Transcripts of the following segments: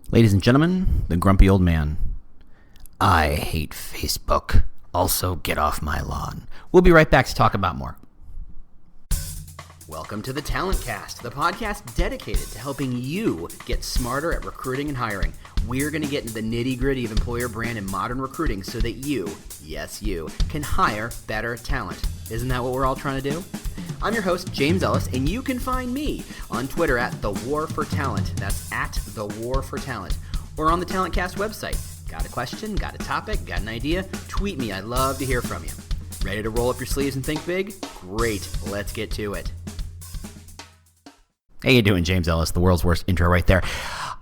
Ladies and gentlemen, the grumpy old man. I hate Facebook. Also, get off my lawn. We'll be right back to talk about more. Welcome to the Talent Cast, the podcast dedicated to helping you get smarter at recruiting and hiring. We're going to get into the nitty-gritty of employer brand and modern recruiting so that you, yes you, can hire better talent. Isn't that what we're all trying to do? I'm your host, James Ellis, and you can find me on Twitter at The War for Talent. That's at The War for Talent. Or on the Talent Cast website. Got a question? Got a topic? Got an idea? Tweet me. I'd love to hear from you. Ready to roll up your sleeves and think big? Great. Let's get to it. How you doing, James Ellis? The world's worst intro right there.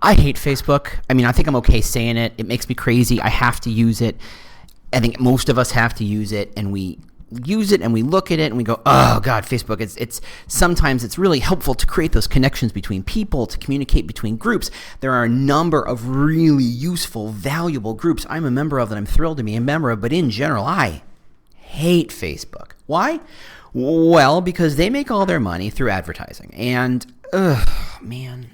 I hate Facebook. I think I'm okay saying it. It makes me crazy. I have to use it. I think most of us have to use it, and we use it and we look at it and we go, oh God, Facebook. It's sometimes it's really helpful to create those connections between people, to communicate between groups. There are a number of really useful, valuable groups I'm a member of that I'm thrilled to be a member of, but in general, I hate Facebook. Why? Well, because they make all their money through advertising. And, man,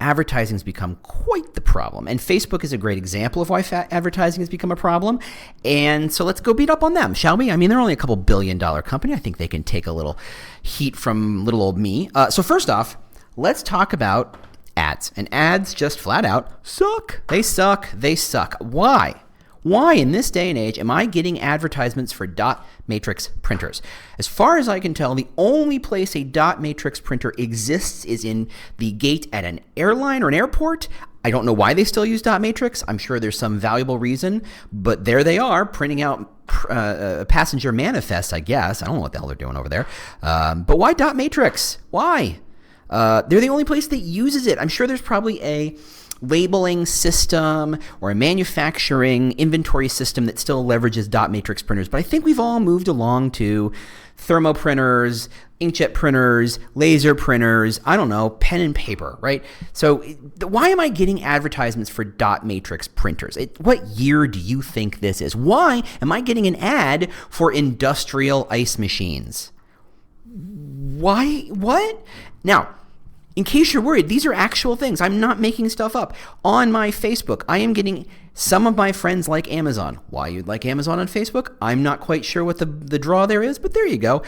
advertising has become quite the problem. And Facebook is a great example of why advertising has become a problem. And so let's go beat up on them, shall we? They're only a couple $1 billion company. I think they can take a little heat from little old me. So first off, let's talk about ads. And ads just flat out suck. They suck. They suck. Why? Why in this day and age am I getting advertisements for dot matrix printers? As far as I can tell, the only place a dot matrix printer exists is in the gate at an airline or an airport. I don't know why they still use dot matrix. I'm sure there's some valuable reason, but there they are printing out passenger manifests, I guess. I don't know what the hell they're doing over there. But why dot matrix? Why? They're the only place that uses it. I'm sure there's probably a labeling system or a manufacturing inventory system that still leverages dot matrix printers. But I think we've all moved along to thermo printers, inkjet printers, laser printers, I don't know, pen and paper, right? So why am I getting advertisements for dot matrix printers? What year do you think this is? Why am I getting an ad for industrial ice machines? Why? What? Now, in case you're worried, these are actual things. I'm not making stuff up. On my Facebook, I am getting some of my friends like Amazon. Why you'd like Amazon on Facebook? I'm not quite sure what the draw there is, but there you go.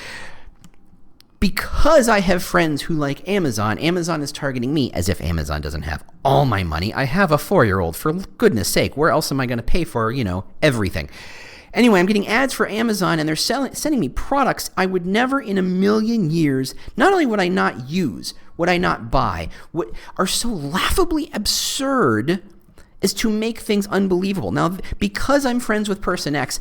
Because I have friends who like Amazon, Amazon is targeting me as if Amazon doesn't have all my money. I have a 4-year-old, for goodness sake. Where else am I going to pay for, everything? Anyway, I'm getting ads for Amazon, and they're sending me products I would never in a million years, not only would I not use, would I not buy, what are so laughably absurd as to make things unbelievable. Now, because I'm friends with Person X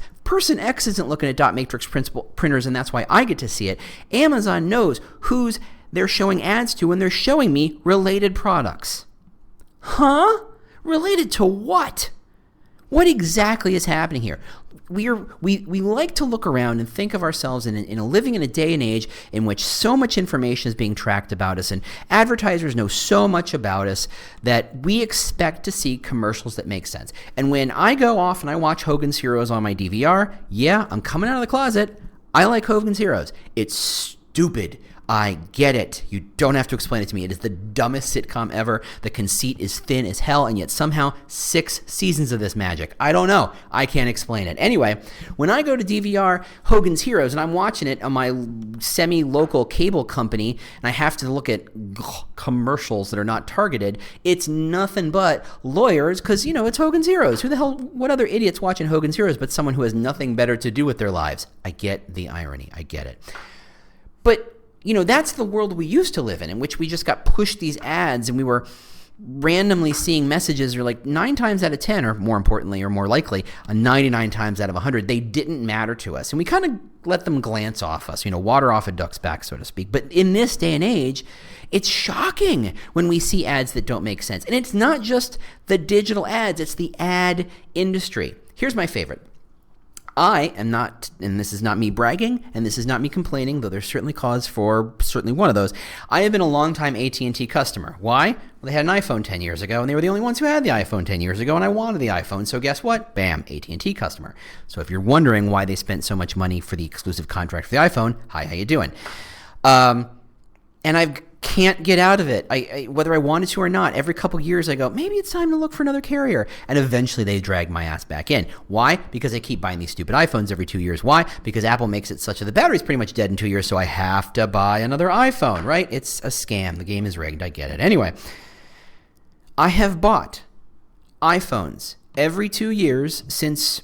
isn't looking at dot matrix printers, and that's why I get to see it. Amazon knows who's they're showing ads to, and they're showing me related products. Huh? Related to what? What exactly is happening here? We like to look around and think of ourselves in living in a day and age in which so much information is being tracked about us, and advertisers know so much about us that we expect to see commercials that make sense. And when I go off and I watch Hogan's Heroes on my DVR, yeah, I'm coming out of the closet. I like Hogan's Heroes. It's stupid. I get it. You don't have to explain it to me. It is the dumbest sitcom ever. The conceit is thin as hell, and yet somehow 6 seasons of this magic. I don't know. I can't explain it. Anyway, when I go to DVR Hogan's Heroes and I'm watching it on my semi-local cable company and I have to look at commercials that are not targeted, it's nothing but lawyers because, it's Hogan's Heroes. What other idiot's watching Hogan's Heroes but someone who has nothing better to do with their lives? I get the irony. I get it. But that's the world we used to live in which we just got pushed these ads and we were randomly seeing messages or like 9 times out of 10, or more importantly, or more likely, 99 times out of 100, they didn't matter to us. And we kind of let them glance off us, water off a duck's back, so to speak. But in this day and age, it's shocking when we see ads that don't make sense. And it's not just the digital ads, it's the ad industry. Here's my favorite. I am not, and this is not me bragging, and this is not me complaining, though there's certainly cause for certainly one of those. I have been a longtime AT&T customer. Why? Well, they had an iPhone 10 years ago, and they were the only ones who had the iPhone 10 years ago, and I wanted the iPhone, so guess what? Bam, AT&T customer. So if you're wondering why they spent so much money for the exclusive contract for the iPhone, hi, how you doing? And I've can't get out of it. Whether I wanted to or not, every couple years I go, maybe it's time to look for another carrier. And eventually they drag my ass back in. Why? Because I keep buying these stupid iPhones every 2 years. Why? Because Apple makes it such that the battery's pretty much dead in 2 years, so I have to buy another iPhone, right? It's a scam. The game is rigged. I get it. Anyway, I have bought iPhones every 2 years since,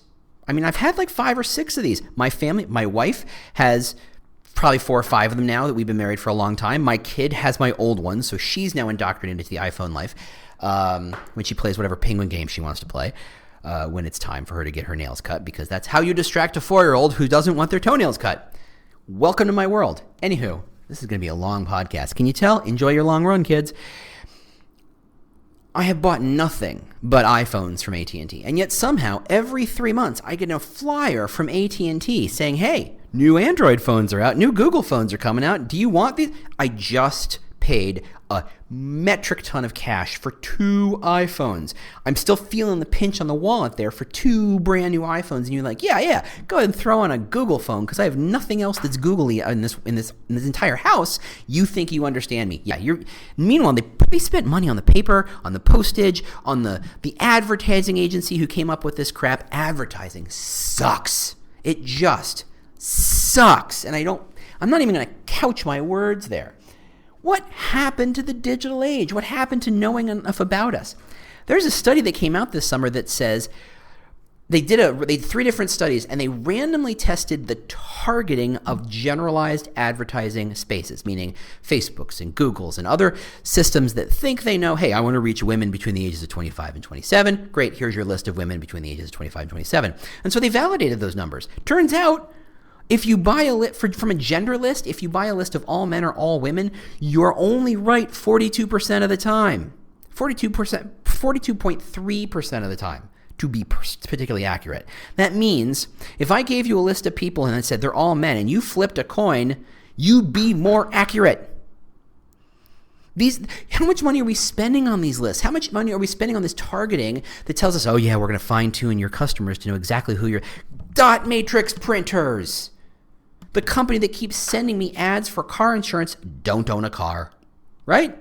I've had like 5 or 6 of these. My wife has probably 4 or 5 of them now that we've been married for a long time. My kid has my old one, so she's now indoctrinated into the iPhone life when she plays whatever penguin game she wants to play when it's time for her to get her nails cut, because that's how you distract a 4-year-old who doesn't want their toenails cut. Welcome to my world. Anywho, this is going to be a long podcast. Can you tell? Enjoy your long run, kids. I have bought nothing but iPhones from AT&T, and yet somehow every 3 months I get a flyer from AT&T saying, hey, new Android phones are out, new Google phones are coming out. Do you want these? I just paid a metric ton of cash for 2 iPhones. I'm still feeling the pinch on the wallet there for 2 brand new iPhones, and you're like, yeah, go ahead and throw on a Google phone because I have nothing else that's googly in this entire house. You think you understand me? Yeah, Meanwhile, they spent money on the paper, on the postage, on the advertising agency who came up with this crap. Advertising sucks. It just sucks, and I'm not even going to couch my words there. What happened to the digital age? What happened to knowing enough about us? There's a study that came out this summer that says they did 3 different studies, and they randomly tested the targeting of generalized advertising spaces, meaning Facebooks and Googles and other systems that think they know, hey, I want to reach women between the ages of 25 and 27. Great, here's your list of women between the ages of 25 and 27. And so they validated those numbers. Turns out, if you buy from a gender list, if you buy a list of all men or all women, you're only right 42% of the time. 42.3% of the time, to be particularly accurate. That means if I gave you a list of people and I said they're all men and you flipped a coin, you'd be more accurate. How much money are we spending on these lists? How much money are we spending on this targeting that tells us, oh yeah, we're going to fine tune your customers to know exactly who you're... Dot matrix printers. The company that keeps sending me ads for car insurance don't own a car, right?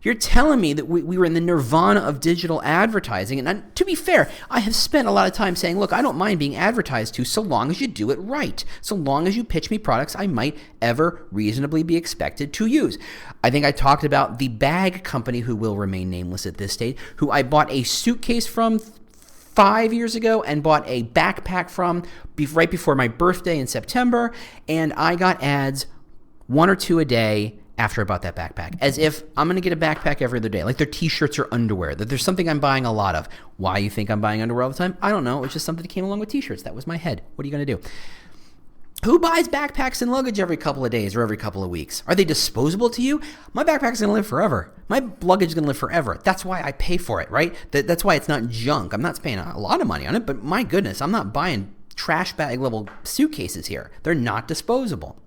You're telling me that we were in the nirvana of digital advertising. And to be fair, I have spent a lot of time saying, look, I don't mind being advertised to so long as you do it right. So long as you pitch me products I might ever reasonably be expected to use. I think I talked about the bag company, who will remain nameless at this stage, who I bought a suitcase from 5 years ago and bought a backpack from right before my birthday in September, and I got ads 1 or 2 a day after I bought that backpack, as if I'm going to get a backpack every other day, like they're t-shirts or underwear, that there's something I'm buying a lot of. Why you think I'm buying underwear all the time? I don't know. It was just something that came along with t-shirts. That was my head. What are you going to do? Who buys backpacks and luggage every couple of days or every couple of weeks? Are they disposable to you? My backpack's going to live forever. My luggage is going to live forever. That's why I pay for it, right? That's why it's not junk. I'm not spending a lot of money on it, but my goodness, I'm not buying trash bag level suitcases here. They're not disposable.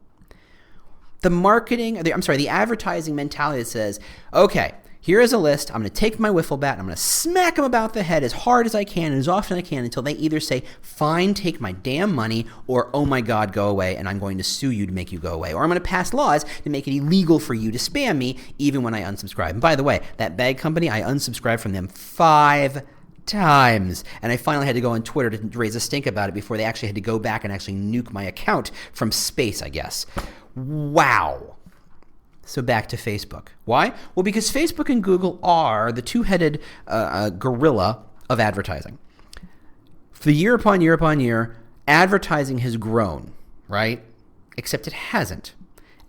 The advertising mentality that says, okay, here is a list. I'm going to take my wiffle bat and I'm going to smack them about the head as hard as I can and as often as I can until they either say, fine, take my damn money, or, oh my God, go away, and I'm going to sue you to make you go away. Or I'm going to pass laws to make it illegal for you to spam me even when I unsubscribe. And by the way, that bag company, I unsubscribed from them 5 times. And I finally had to go on Twitter to raise a stink about it before they actually had to go back and actually nuke my account from space, I guess. Wow. So back to Facebook. Why? Well, because Facebook and Google are the two-headed gorilla of advertising. For year upon year upon year, advertising has grown, right? Except it hasn't.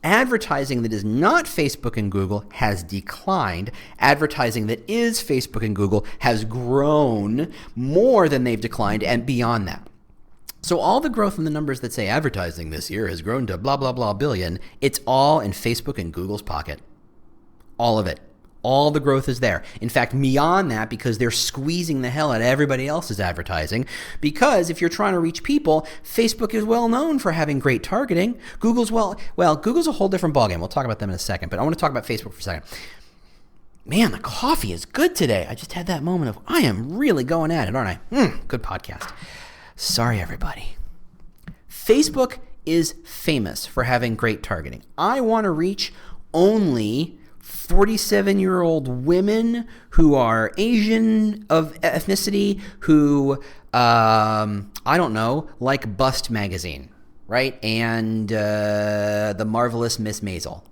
Advertising that is not Facebook and Google has declined. Advertising that is Facebook and Google has grown more than they've declined and beyond that. So all the growth in the numbers that say advertising this year has grown to blah, blah, blah billion, it's all in Facebook and Google's pocket. All of it. All the growth is there. In fact, beyond that, because they're squeezing the hell out of everybody else's advertising. Because if you're trying to reach people, Facebook is well known for having great targeting. Google's Google's a whole different ballgame. We'll talk about them in a second, but I want to talk about Facebook for a second. Man, the coffee is good today. I just had that moment of, I am really going at it, aren't I? Good podcast. Sorry, everybody. Facebook is famous for having great targeting. I want to reach only 47-year-old women who are Asian of ethnicity who, I don't know, like Bust magazine, right? And The Marvelous Miss Maisel.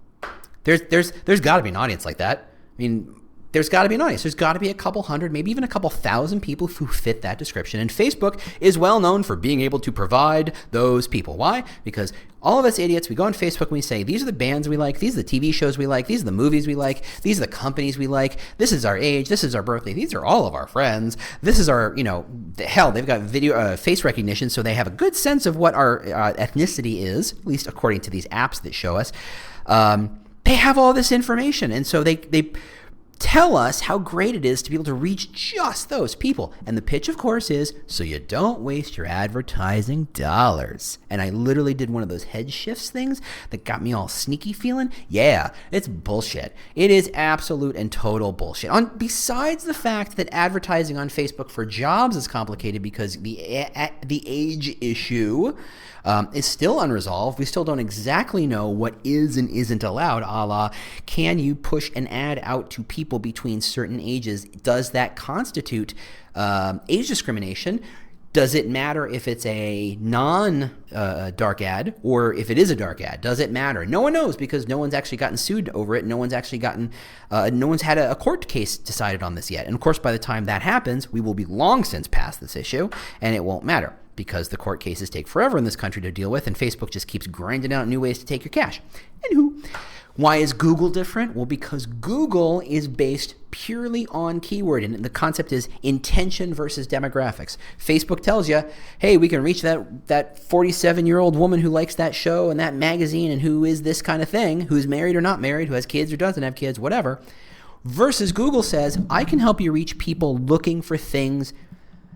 There's got to be an audience like that. I mean, there's got to be an audience. There's got to be a couple hundred, maybe even a couple thousand people who fit that description. And Facebook is well known for being able to provide those people. Why? Because all of us idiots, we go on Facebook and we say, these are the bands we like, these are the TV shows we like, these are the movies we like, these are the companies we like, this is our age, this is our birthday, these are all of our friends, this is our, hell, they've got video face recognition, so they have a good sense of what our ethnicity is, at least according to these apps that show us. They have all this information, and so they tell us how great it is to be able to reach just those people. And the pitch, of course, is so you don't waste your advertising dollars. And I literally did one of those head shifts things that got me all sneaky feeling. Yeah, it's bullshit. It is absolute and total bullshit. Besides the fact that advertising on Facebook for jobs is complicated because the age issue is still unresolved. We still don't exactly know what is and isn't allowed, a la, can you push an ad out to people between certain ages? Does that constitute age discrimination? Does it matter if it's a non-dark ad or if it is a dark ad? Does it matter? No one knows because no one's actually gotten sued over it. No one's actually no one's had a court case decided on this yet. And of course, by the time that happens, we will be long since past this issue and it won't matter, because the court cases take forever in this country to deal with, and Facebook just keeps grinding out new ways to take your cash. Anywho, why is Google different? Well, because Google is based purely on keyword, and the concept is intention versus demographics. Facebook tells you, hey, we can reach that 47-year-old woman who likes that show and that magazine and who is this kind of thing, who's married or not married, who has kids or doesn't have kids, whatever. Versus Google says, I can help you reach people looking for things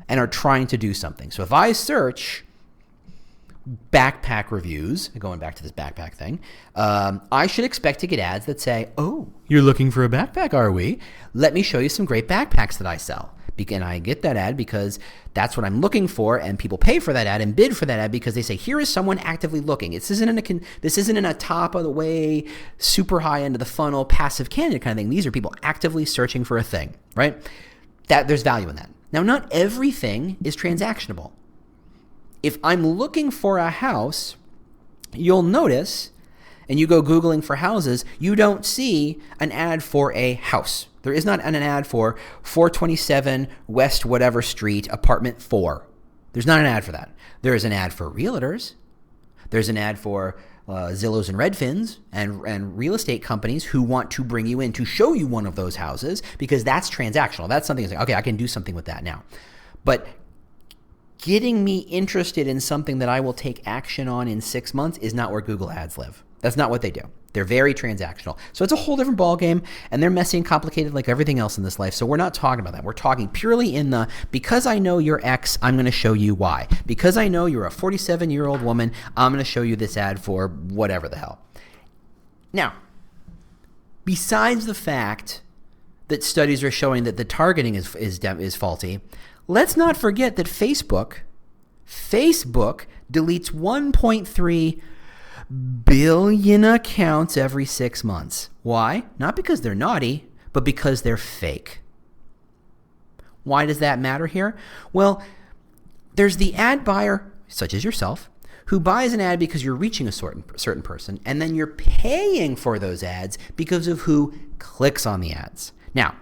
and are trying to do something. So if I search backpack reviews, going back to this backpack thing, I should expect to get ads that say, oh, you're looking for a backpack, are we? Let me show you some great backpacks that I sell. And I get that ad because that's what I'm looking for, and people pay for that ad and bid for that ad because they say, here is someone actively looking. This isn't in a top of the way, super high end of the funnel, passive candidate kind of thing. These are people actively searching for a thing, right? There's value in that. Now, not everything is transactionable. If I'm looking for a house, you'll notice, and you go Googling for houses, you don't see an ad for a house. There is not an ad for 427 West whatever street, apartment 4. There's not an ad for that. There is an ad for realtors. There's an ad for Zillows and Redfins and real estate companies who want to bring you in to show you one of those houses because that's transactional. That's something that's like, okay, I can do something with that now. But getting me interested in something that I will take action on in 6 months is not where Google ads live. That's not what they do. They're very transactional. So it's a whole different ballgame, and they're messy and complicated like everything else in this life. So we're not talking about that. We're talking purely in the, because I know you're X, I'm going to show you Y. Because I know you're a 47-year-old woman, I'm going to show you this ad for whatever the hell. Now, besides the fact that studies are showing that the targeting is faulty, let's not forget that Facebook deletes 1.3 billion accounts every 6 months. Why? Not because they're naughty, but because they're fake. Why does that matter here? Well, there's the ad buyer, such as yourself, who buys an ad because you're reaching a certain person, and then you're paying for those ads because of who clicks on the ads. Now,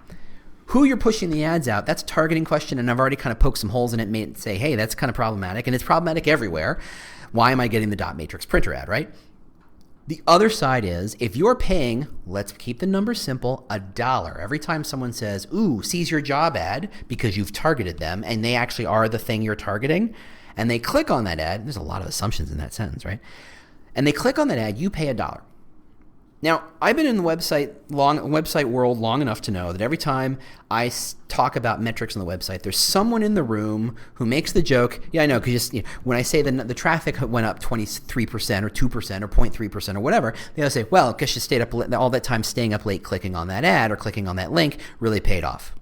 who you're pushing the ads out, that's a targeting question, and I've already kind of poked some holes in it and say, hey, that's kind of problematic, and it's problematic everywhere. Why am I getting the dot matrix printer ad, right? The other side is, if you're paying, let's keep the numbers simple, $1 every time someone says, ooh, sees your job ad because you've targeted them and they actually are the thing you're targeting, and they click on that ad, there's a lot of assumptions in that sentence, right? And they click on that ad, you pay $1. Now, I've been in the website world long enough to know that every time I talk about metrics on the website, there's someone in the room who makes the joke, yeah, I know, because when I say the traffic went up 23% or 2% or 0.3% or whatever, they'll say, well, because you stayed up all that time staying up late clicking on that ad or clicking on that link really paid off.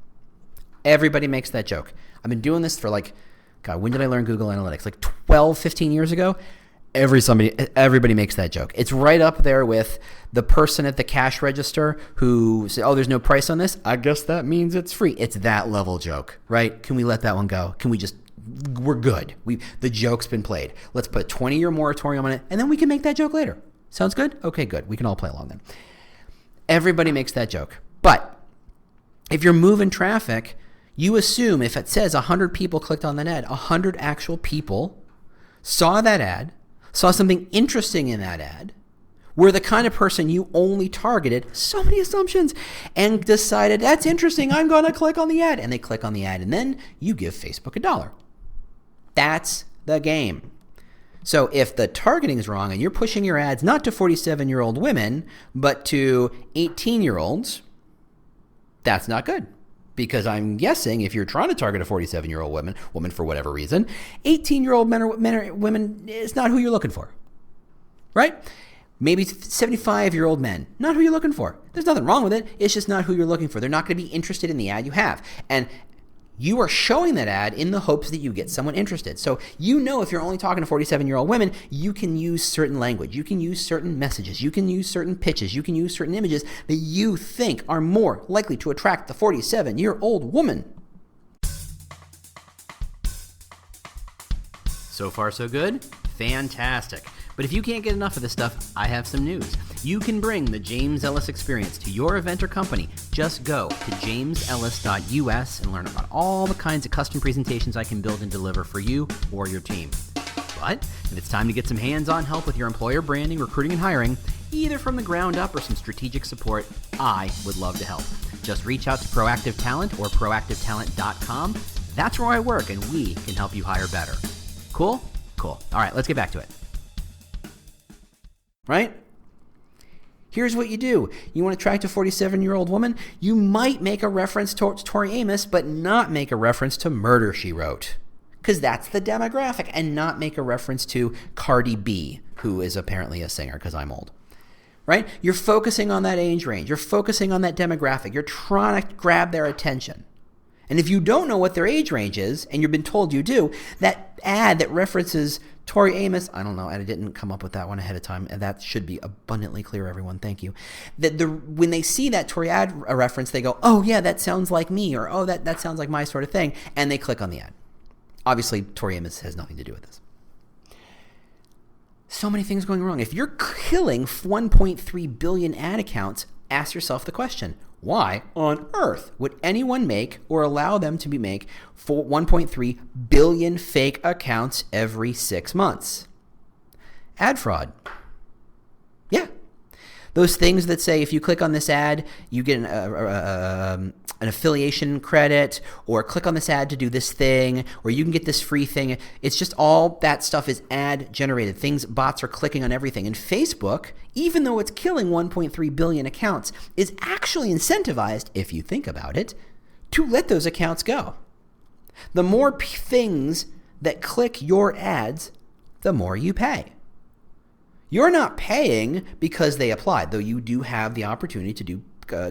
Everybody makes that joke. I've been doing this for when did I learn Google Analytics? 12, 15 years ago. Everybody makes that joke. It's right up there with the person at the cash register who says, "Oh, there's no price on this. I guess that means it's free." It's that level joke, right? Can we let that one go? We're good. The joke's been played. Let's put a 20-year moratorium on it, and then we can make that joke later. Sounds good? Okay, good. We can all play along then. Everybody makes that joke. But if you're moving traffic, you assume if it says 100 people clicked on that ad, 100 actual people saw that ad, saw something interesting in that ad, were the kind of person you only targeted, so many assumptions, and decided, that's interesting, I'm going to click on the ad. And they click on the ad, and then you give Facebook $1. That's the game. So if the targeting is wrong and you're pushing your ads not to 47-year-old women, but to 18-year-olds, that's not good. Because I'm guessing if you're trying to target a 47-year-old woman for whatever reason, 18-year-old men or women is not who you're looking for, right? Maybe 75-year-old men, not who you're looking for. There's nothing wrong with it. It's just not who you're looking for. They're not going to be interested in the ad you have. And you are showing that ad in the hopes that you get someone interested. So if you're only talking to 47-year-old women, you can use certain language. You can use certain messages. You can use certain pitches. You can use certain images that you think are more likely to attract the 47-year-old woman. So far, so good? Fantastic. But if you can't get enough of this stuff, I have some news. You can bring the James Ellis experience to your event or company. Just go to jamesellis.us and learn about all the kinds of custom presentations I can build and deliver for you or your team. But if it's time to get some hands-on help with your employer branding, recruiting, and hiring, either from the ground up or some strategic support, I would love to help. Just reach out to Proactive Talent or proactivetalent.com. That's where I work, and we can help you hire better. Cool? Cool. All right, let's get back to it. Right? Here's what you do. You want to attract a 47-year-old woman? You might make a reference to Tori Amos, but not make a reference to Murder, She Wrote. Because that's the demographic, and not make a reference to Cardi B, who is apparently a singer, because I'm old. Right? You're focusing on that age range. You're focusing on that demographic. You're trying to grab their attention. And if you don't know what their age range is, and you've been told you do, that ad that references Tori Amos, I don't know, I didn't come up with that one ahead of time, and that should be abundantly clear, everyone. Thank you. When they see that Tori ad reference, they go, oh yeah, that sounds like me, or oh, that sounds like my sort of thing, and they click on the ad. Obviously, Tori Amos has nothing to do with this. So many things going wrong. If you're killing 1.3 billion ad accounts, ask yourself the question, why on earth would anyone make or allow them to make 1.3 billion fake accounts every 6 months? Ad fraud. Yeah. Those things that say if you click on this ad, you get an affiliation credit, or click on this ad to do this thing, or you can get this free thing. It's just all that stuff is ad generated. Bots are clicking on everything. And Facebook, even though it's killing 1.3 billion accounts, is actually incentivized, if you think about it, to let those accounts go. The more things that click your ads, the more you pay. You're not paying because they applied, though you do have the opportunity to do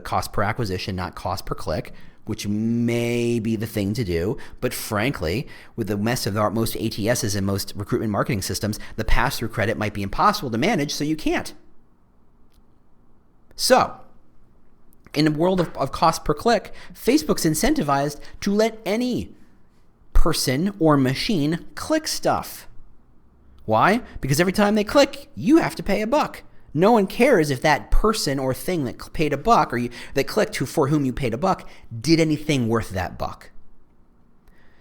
cost per acquisition, not cost per click, which may be the thing to do. But frankly, with the mess of most ATSs and most recruitment marketing systems, the pass-through credit might be impossible to manage, so you can't. So, in a world of cost per click, Facebook's incentivized to let any person or machine click stuff. Why? Because every time they click, you have to pay $1. No one cares if that person or thing that paid $1 or that clicked for whom you paid $1 did anything worth that $1.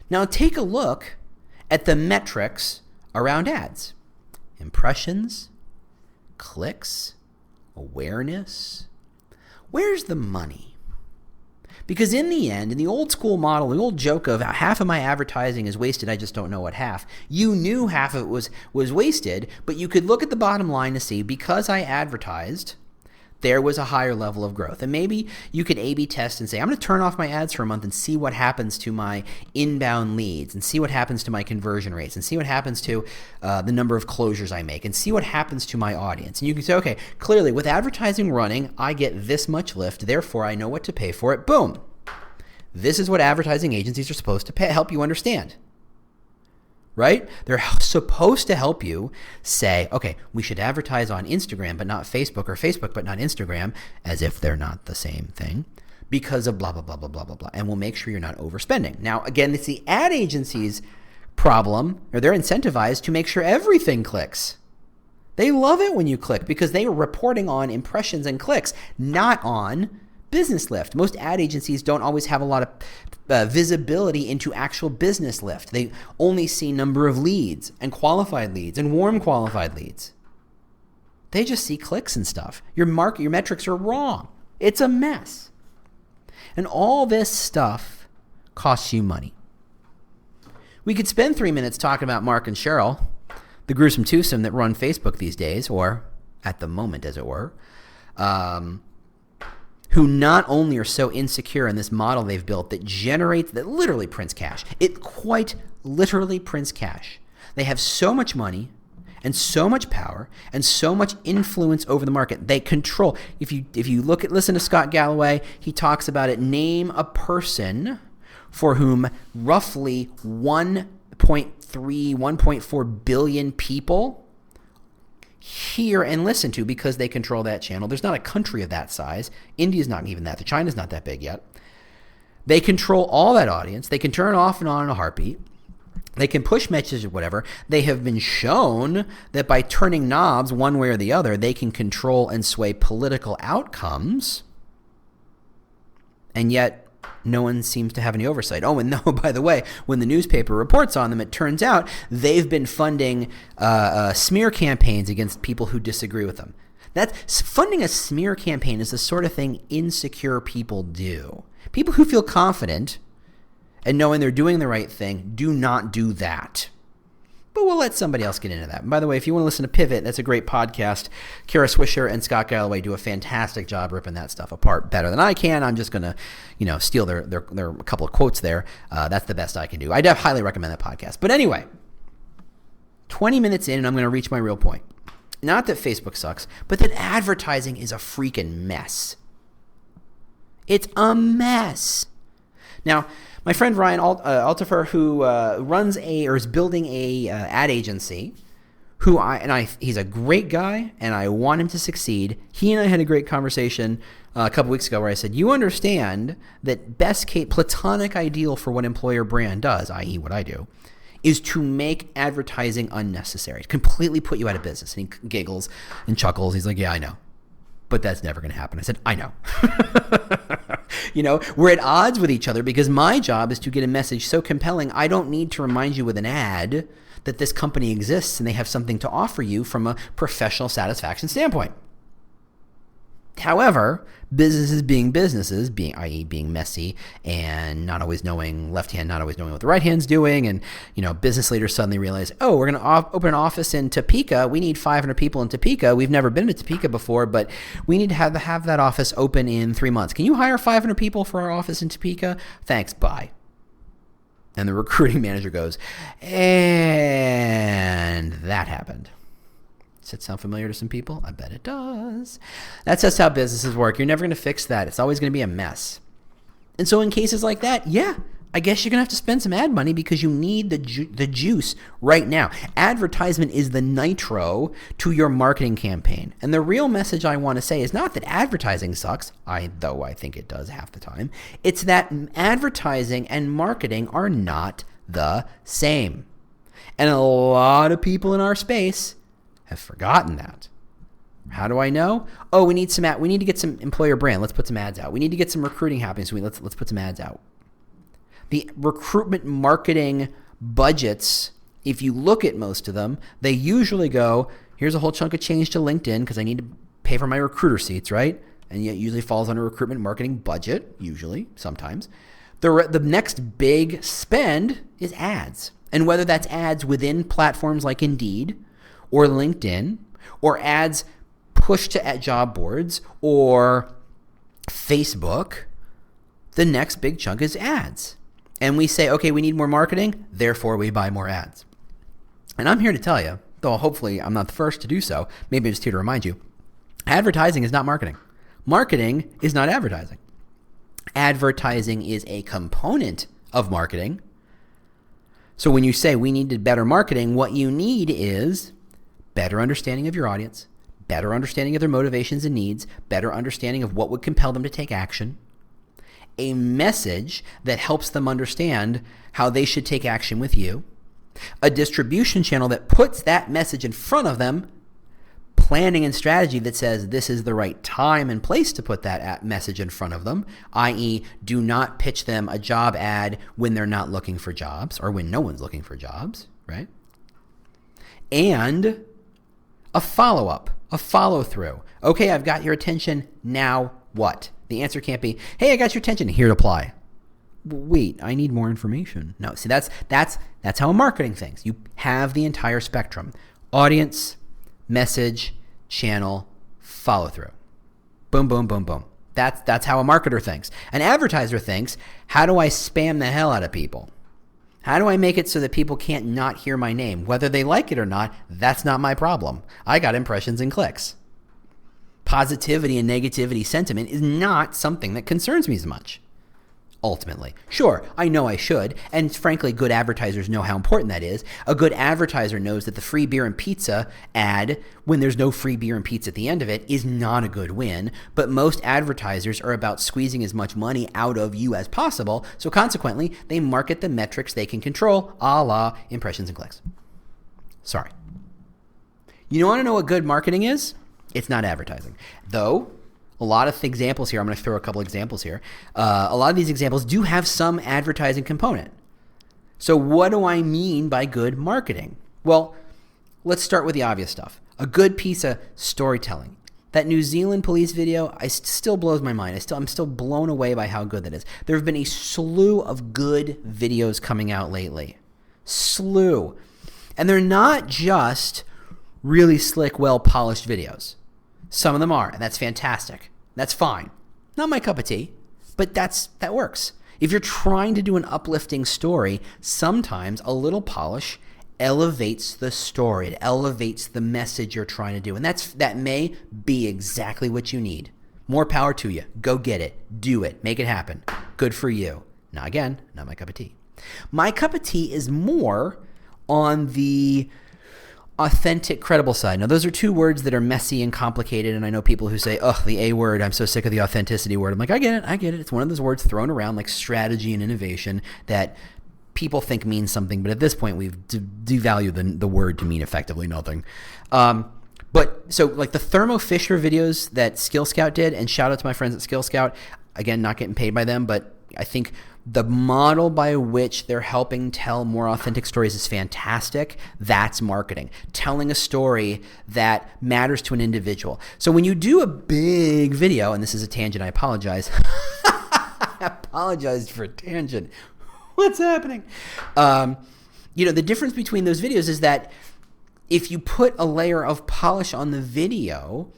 Now take a look at the metrics around ads. Impressions, clicks, awareness. Where's the money? Because in the end, in the old school model, the old joke of half of my advertising is wasted, I just don't know what half, you knew half of it was wasted, but you could look at the bottom line to see, because I advertised, there was a higher level of growth. And maybe you could A/B test and say, I'm going to turn off my ads for a month and see what happens to my inbound leads, and see what happens to my conversion rates, and see what happens to the number of closures I make, and see what happens to my audience. And you can say, okay, clearly with advertising running, I get this much lift, therefore I know what to pay for it. Boom. This is what advertising agencies are supposed to help you understand. right? They're supposed to help you say, okay, we should advertise on Instagram but not Facebook, or Facebook but not Instagram, as if they're not the same thing, because of blah, blah, blah, blah, blah, blah, blah. And we'll make sure you're not overspending. Now, again, it's the ad agency's problem, or they're incentivized to make sure everything clicks. They love it when you click because they are reporting on impressions and clicks, not on business lift. Most ad agencies don't always have a lot of visibility into actual business lift. They only see number of leads and qualified leads and warm qualified leads. They just see clicks and stuff. Your metrics are wrong. It's a mess. And all this stuff costs you money. We could spend 3 minutes talking about Mark and Cheryl, the gruesome twosome that run Facebook these days, or at the moment, as it were, who not only are so insecure in this model they've built that literally prints cash. It quite literally prints cash. They have so much money and so much power and so much influence over the market. They control. If you listen to Scott Galloway, he talks about it. Name a person for whom roughly 1.4 billion people hear and listen to because they control that channel. There's not a country of that size. India's not even that. China's not that big yet. They control all that audience. They can turn off and on in a heartbeat. They can push messages or whatever. They have been shown that by turning knobs one way or the other, they can control and sway political outcomes. And yet, no one seems to have any oversight. Oh, and no, by the way, when the newspaper reports on them, it turns out they've been funding smear campaigns against people who disagree with them. Funding a smear campaign is the sort of thing insecure people do. People who feel confident and knowing they're doing the right thing do not do that. But we'll let somebody else get into that. And by the way, if you want to listen to Pivot, that's a great podcast. Kara Swisher and Scott Galloway do a fantastic job ripping that stuff apart better than I can. I'm just going to, steal their a couple of quotes there. That's the best I can do. I highly recommend that podcast. But anyway, 20 minutes in, and I'm going to reach my real point. Not that Facebook sucks, but that advertising is a freaking mess. It's a mess. Now, my friend Ryan Altifer, who is building a ad agency, he's a great guy, and I want him to succeed. He and I had a great conversation a couple weeks ago where I said, you understand that best case, platonic ideal for what employer brand does, i.e. what I do, is to make advertising unnecessary, completely put you out of business. And he giggles and chuckles. He's like, yeah, I know. But that's never going to happen. I said, I know. We're at odds with each other because my job is to get a message so compelling, I don't need to remind you with an ad that this company exists and they have something to offer you from a professional satisfaction standpoint. However, businesses, i.e. being messy and not always knowing what the right hand's doing, and business leaders suddenly realize, oh, we're going to open an office in Topeka. We need 500 people in Topeka. We've never been to Topeka before, but we need to have that office open in 3 months. Can you hire 500 people for our office in Topeka? Thanks, bye. And the recruiting manager goes, and that happened. Does that sound familiar to some people? I bet it does. That's just how businesses work. You're never going to fix that. It's always going to be a mess. And so in cases like that, yeah, I guess you're going to have to spend some ad money because you need the juice right now. Advertisement is the nitro to your marketing campaign. And the real message I want to say is not that advertising sucks, though I think it does half the time. It's that advertising and marketing are not the same. And a lot of people in our space have forgotten that. How do I know? Oh, we need to get some employer brand. Let's put some ads out. We need to get some recruiting happening. So let's put some ads out. The recruitment marketing budgets, if you look at most of them, they usually go, here's a whole chunk of change to LinkedIn because I need to pay for my recruiter seats, right? And it usually falls under recruitment marketing budget, usually, sometimes. The next big spend is ads. And whether that's ads within platforms like Indeed or LinkedIn, or ads pushed to job boards or Facebook, the next big chunk is ads. And we say, okay, we need more marketing, therefore we buy more ads. And I'm here to tell you, though hopefully I'm not the first to do so, maybe I'm just here to remind you, advertising is not marketing. Marketing is not advertising. Advertising is a component of marketing. So when you say we needed better marketing, what you need is better understanding of your audience, better understanding of their motivations and needs, better understanding of what would compel them to take action, a message that helps them understand how they should take action with you, a distribution channel that puts that message in front of them, planning and strategy that says this is the right time and place to put that message in front of them, i.e. do not pitch them a job ad when they're not looking for jobs or when no one's looking for jobs, right? And a follow-up, a follow-through. Okay, I've got your attention, now what? The answer can't be, hey, I got your attention, here to apply. Wait, I need more information. No, see, that's how I'm marketing things. You have the entire spectrum. Audience, message, channel, follow through. Boom, boom, boom, boom. That's how a marketer thinks. An advertiser thinks, how do I spam the hell out of people? How do I make it so that people can't not hear my name? Whether they like it or not, that's not my problem. I got impressions and clicks. Positivity and negativity sentiment is not something that concerns me as much. Ultimately. Sure, I know I should, and frankly, good advertisers know how important that is. A good advertiser knows that the free beer and pizza ad, when there's no free beer and pizza at the end of it, is not a good win, but most advertisers are about squeezing as much money out of you as possible, so consequently, they market the metrics they can control, a la impressions and clicks. Sorry. You want to know what good marketing is? It's not advertising. Though, a lot of examples here, I'm going to throw a couple examples here. A lot of these examples do have some advertising component. So what do I mean by good marketing? Well, let's start with the obvious stuff. A good piece of storytelling. That New Zealand police video, still blows my mind. I'm still blown away by how good that is. There have been a slew of good videos coming out lately. Slew. And they're not just really slick, well-polished videos. Some of them are, and that's fantastic. That's fine. Not my cup of tea, but that works. If you're trying to do an uplifting story, sometimes a little polish elevates the story. It elevates the message you're trying to do. And that may be exactly what you need. More power to you. Go get it. Do it. Make it happen. Good for you. Now again, not my cup of tea. My cup of tea is more on the authentic, credible side. Now, those are two words that are messy and complicated, and I know people who say, oh, the A word, I'm so sick of the authenticity word. I'm like, I get it. It's one of those words thrown around like strategy and innovation that people think means something, but at this point, we've devalued the word to mean effectively nothing. But so like the Thermo Fisher videos that Skill Scout did, and shout out to my friends at Skill Scout, again, not getting paid by them, but I think the model by which they're helping tell more authentic stories is fantastic. That's marketing. Telling a story that matters to an individual. So when you do a big video, and this is a tangent, I apologize. I apologized for a tangent. What's happening? The difference between those videos is that if you put a layer of polish on the video,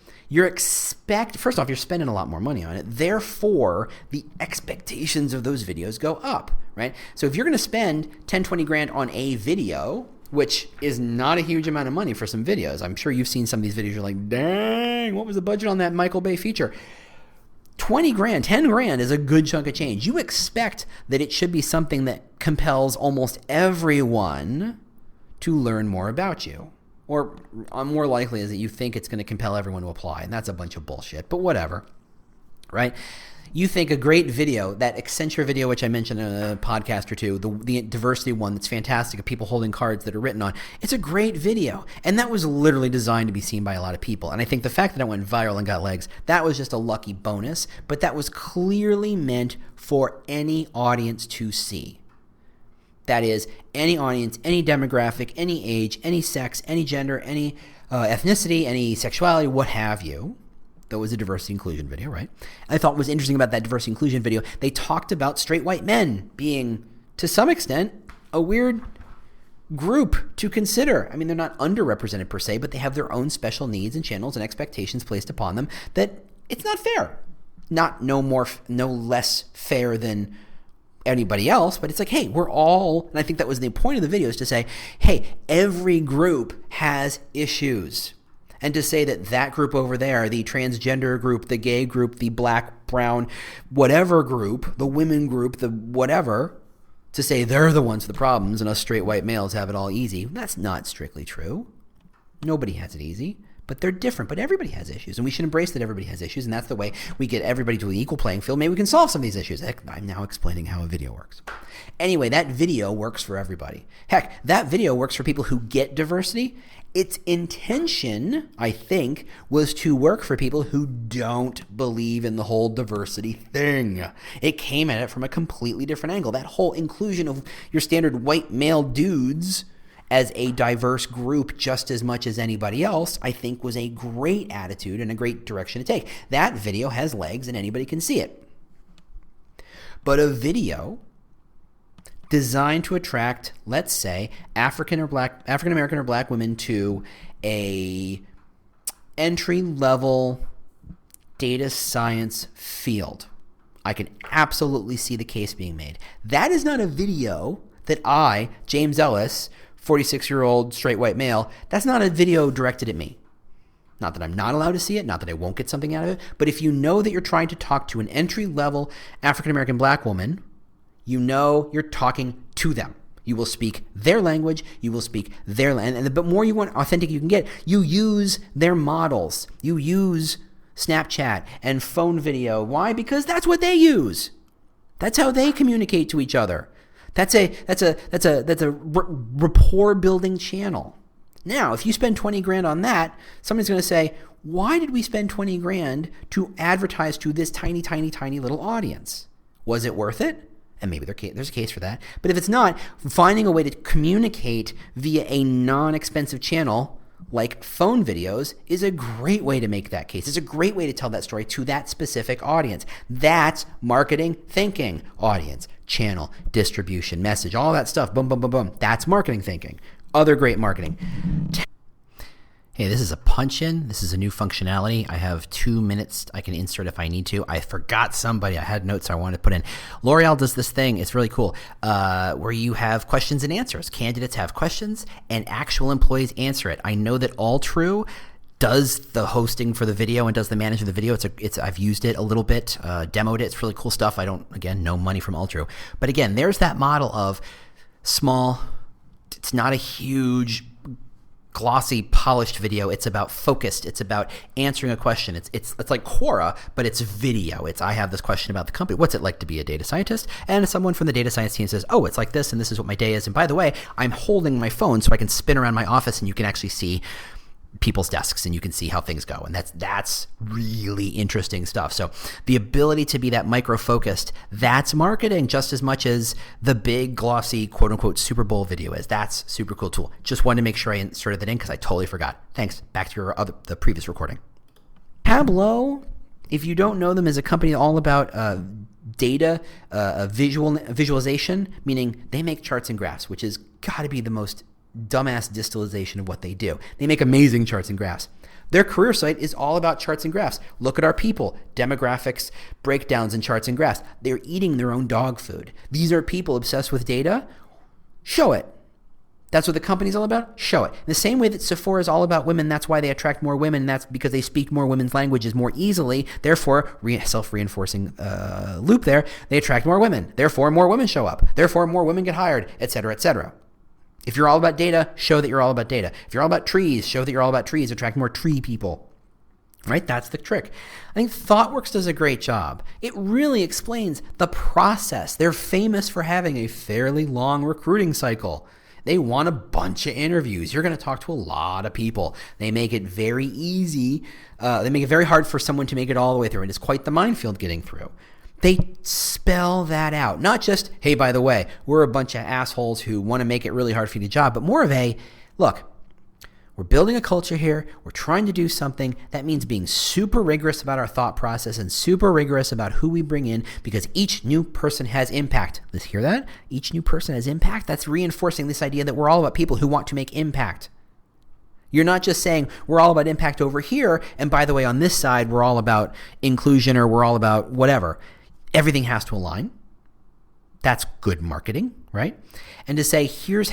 first off, you're spending a lot more money on it. Therefore, the expectations of those videos go up, right? So if you're going to spend 10, 20 grand on a video, which is not a huge amount of money for some videos. I'm sure you've seen some of these videos. You're like, dang, what was the budget on that Michael Bay feature? 20 grand, 10 grand is a good chunk of change. You expect that it should be something that compels almost everyone to learn more about you. Or more likely is that you think it's going to compel everyone to apply, and that's a bunch of bullshit, but whatever, right? You think a great video, that Accenture video, which I mentioned in a podcast or two, the diversity one that's fantastic of people holding cards that are written on, it's a great video, and that was literally designed to be seen by a lot of people. And I think the fact that it went viral and got legs, that was just a lucky bonus, but that was clearly meant for any audience to see. That is, any audience, any demographic, any age, any sex, any gender, any ethnicity, any sexuality, what have you. That was a diversity inclusion video, right? And I thought what was interesting about that diversity inclusion video, they talked about straight white men being, to some extent, a weird group to consider. I mean, they're not underrepresented per se, but they have their own special needs and channels and expectations placed upon them that it's not fair. No less fair than anybody else, but it's like, hey, we're all, and I think that was the point of the video, is to say, hey, every group has issues. And to say that group over there, the transgender group, the gay group, the black, brown, whatever group, the women group, the whatever, to say they're the ones with the problems and us straight white males have it all easy. That's not strictly true. Nobody has it easy, but they're different. But everybody has issues, and we should embrace that everybody has issues, and that's the way we get everybody to an equal playing field. Maybe we can solve some of these issues. Heck, I'm now explaining how a video works. Anyway, that video works for everybody. Heck, that video works for people who get diversity. Its intention, I think, was to work for people who don't believe in the whole diversity thing. It came at it from a completely different angle. That whole inclusion of your standard white male dudes as a diverse group just as much as anybody else, I think was a great attitude and a great direction to take. That video has legs and anybody can see it. But a video designed to attract, let's say, African American or black women to a entry-level data science field, I can absolutely see the case being made. That is not a video that I, James Ellis, 46-year-old straight white male, that's not a video directed at me. Not that I'm not allowed to see it, not that I won't get something out of it, but if you know that you're trying to talk to an entry-level African-American black woman, you know you're talking to them. You will speak their language, you will speak their language, and the more you want authentic you can get, you use their models. You use Snapchat and phone video. Why? Because that's what they use. That's how they communicate to each other. That's a rapport building channel. Now, if you spend 20 grand on that, somebody's going to say, why did we spend 20 grand to advertise to this tiny, tiny, tiny little audience? Was it worth it? And maybe there's a case for that. But if it's not, finding a way to communicate via a non-expensive channel like phone videos is a great way to make that case. It's a great way to tell that story to that specific audience. That's marketing thinking. Audience, channel, distribution, message, all that stuff. Boom, boom, boom, boom. That's marketing thinking. Other great marketing. Hey, this is a punch-in. This is a new functionality. I have 2 minutes I can insert if I need to. I forgot somebody. I had notes I wanted to put in. L'Oreal does this thing. It's really cool where you have questions and answers. Candidates have questions and actual employees answer it. I know that AllTrue does the hosting for the video and does the management of the video. I've used it a little bit, demoed it. It's really cool stuff. I don't, again, no money from AllTrue. But again, there's that model of small. It's not a huge glossy, polished video. It's about focused. It's about answering a question. It's like Quora, but it's video. I have this question about the company. What's it like to be a data scientist? And someone from the data science team says, oh, it's like this, and this is what my day is. And by the way, I'm holding my phone so I can spin around my office and you can actually see people's desks and you can see how things go. And that's really interesting stuff. So the ability to be that micro-focused, that's marketing just as much as the big glossy quote unquote Super Bowl video is. That's super cool tool. Just wanted to make sure I inserted that in because I totally forgot. Thanks. Back to the previous recording. Tableau, if you don't know them, is a company all about data, visualization, meaning they make charts and graphs, which has got to be the most dumbass distillation of what they do. They make amazing charts and graphs. Their career site is all about charts and graphs. Look at our people, demographics, breakdowns, and charts and graphs. They're eating their own dog food. These are people obsessed with data. Show it. That's what the company's all about. Show it. In the same way that Sephora is all about women, that's why they attract more women. That's because they speak more women's languages more easily. Therefore, self-reinforcing loop there, they attract more women. Therefore, more women show up. Therefore, more women get hired, et cetera, et cetera. If you're all about data, show that you're all about data. If you're all about trees, show that you're all about trees. Attract more tree people. Right? That's the trick. I think ThoughtWorks does a great job. It really explains the process. They're famous for having a fairly long recruiting cycle. They want a bunch of interviews. You're going to talk to a lot of people. They make it very easy. They make it very hard for someone to make it all the way through. And it's quite the minefield getting through. They spell that out. Not just, hey, by the way, we're a bunch of assholes who want to make it really hard for you to job, but more of a, look, we're building a culture here. We're trying to do something. That means being super rigorous about our thought process and super rigorous about who we bring in because each new person has impact. Let's hear that? Each new person has impact. That's reinforcing this idea that we're all about people who want to make impact. You're not just saying we're all about impact over here, and by the way, on this side, we're all about inclusion or we're all about whatever. Everything has to align. That's good marketing, right? And to say, here's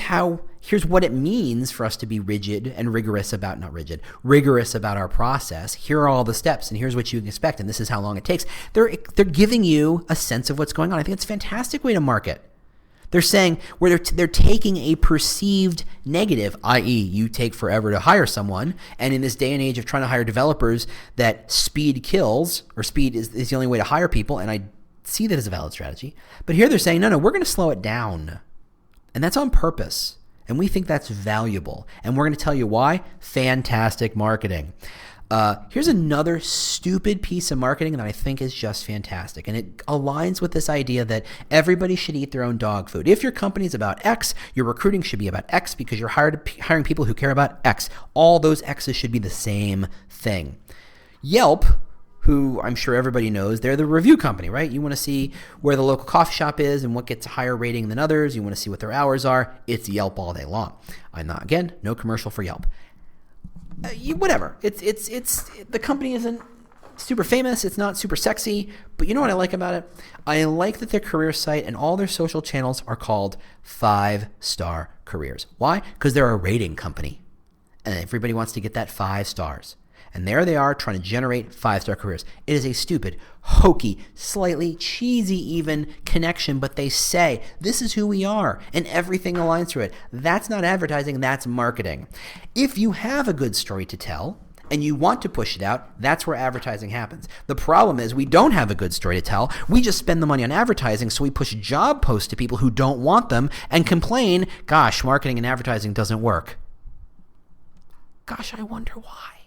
what it means for us to be rigid and rigorous about our process. Here are all the steps and here's what you can expect and this is how long it takes. They're giving you a sense of what's going on. I think it's a fantastic way to market. They're saying where they're taking a perceived negative, i.e. you take forever to hire someone, and in this day and age of trying to hire developers that speed kills, or speed is the only way to hire people, and I see that as a valid strategy. But here they're saying, no, we're going to slow it down. And that's on purpose. And we think that's valuable. And we're going to tell you why. Fantastic marketing. Here's another stupid piece of marketing that I think is just fantastic. And it aligns with this idea that everybody should eat their own dog food. If your company is about X, your recruiting should be about X because you're hiring people who care about X. All those X's should be the same thing. Yelp, who I'm sure everybody knows, they're the review company, right? You want to see where the local coffee shop is and what gets a higher rating than others. You want to see what their hours are. It's Yelp all day long. Again, no commercial for Yelp. Whatever. It's the company isn't super famous. It's not super sexy. But you know what I like about it? I like that their career site and all their social channels are called 5-star careers. Why? Because they're a rating company. And everybody wants to get that 5 stars. And there they are trying to generate 5-star careers. It is a stupid, hokey, slightly cheesy even connection, but they say, this is who we are, and everything aligns to it. That's not advertising, that's marketing. If you have a good story to tell, and you want to push it out, that's where advertising happens. The problem is we don't have a good story to tell. We just spend the money on advertising, so we push job posts to people who don't want them and complain, gosh, marketing and advertising doesn't work. Gosh, I wonder why.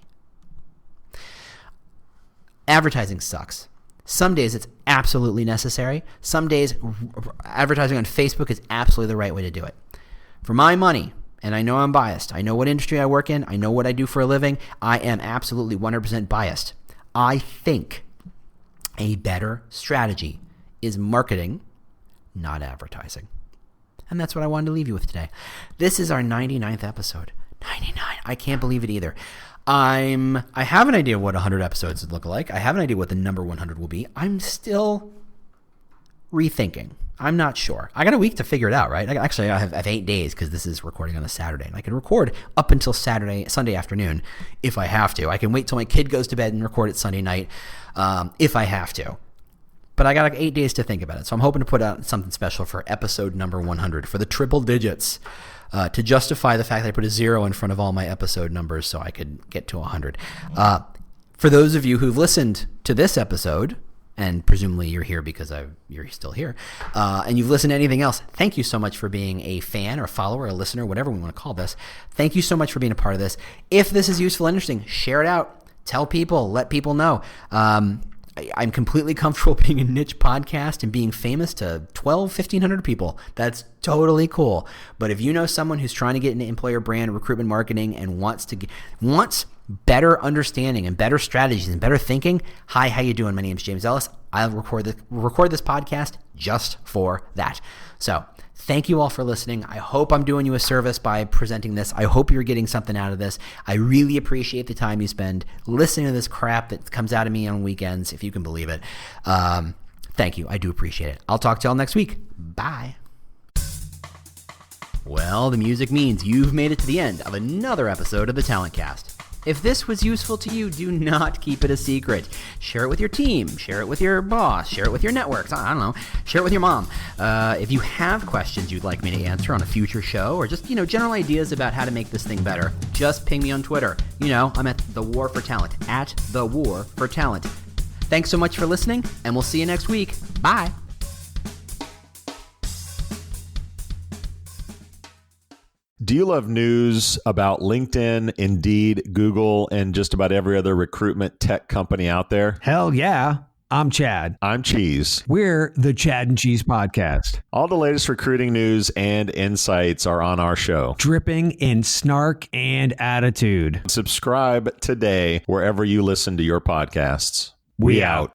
Advertising sucks. Some days it's absolutely necessary. Some days advertising on Facebook is absolutely the right way to do it. For my money, and I know I'm biased, I know what industry I work in, I know what I do for a living, I am absolutely 100% biased. I think a better strategy is marketing, not advertising. And that's what I wanted to leave you with today. This is our 99th episode. 99. I can't believe it either. I have an idea what 100 episodes would look like. I have an idea what the number 100 will be. I'm still rethinking. I'm not sure. I got a week to figure it out, right? Actually, I have 8 days because this is recording on a Saturday. And I can record up until Sunday afternoon if I have to. I can wait till my kid goes to bed and record it Sunday night if I have to. But I got like 8 days to think about it. So I'm hoping to put out something special for episode number 100 for the triple digits. To justify the fact that I put a 0 in front of all my episode numbers so I could get to 100. For those of you who've listened to this episode, and presumably you're here because you're still here, and you've listened to anything else, thank you so much for being a fan or follower or listener, whatever we want to call this. Thank you so much for being a part of this. If this is useful and interesting, share it out. Tell people. Let people know. I'm completely comfortable being a niche podcast and being famous to 1,500 people. That's totally cool. But if you know someone who's trying to get into employer brand recruitment marketing and wants better understanding and better strategies and better thinking, hi, how you doing? My name's James Ellis. I'll record this podcast just for that. So thank you all for listening. I hope I'm doing you a service by presenting this. I hope you're getting something out of this. I really appreciate the time you spend listening to this crap that comes out of me on weekends, if you can believe it. Thank you. I do appreciate it. I'll talk to y'all next week. Bye. Well, the music means you've made it to the end of another episode of the Talent Cast. If this was useful to you, do not keep it a secret. Share it with your team. Share it with your boss. Share it with your networks. I don't know. Share it with your mom. If you have questions you'd like me to answer on a future show or just, general ideas about how to make this thing better, just ping me on Twitter. I'm at The War for Talent, at The War for Talent. Thanks so much for listening, and we'll see you next week. Bye. Do you love news about LinkedIn, Indeed, Google, and just about every other recruitment tech company out there? Hell yeah. I'm Chad. I'm Cheese. We're the Chad and Cheese Podcast. All the latest recruiting news and insights are on our show. Dripping in snark and attitude. Subscribe today wherever you listen to your podcasts. We out.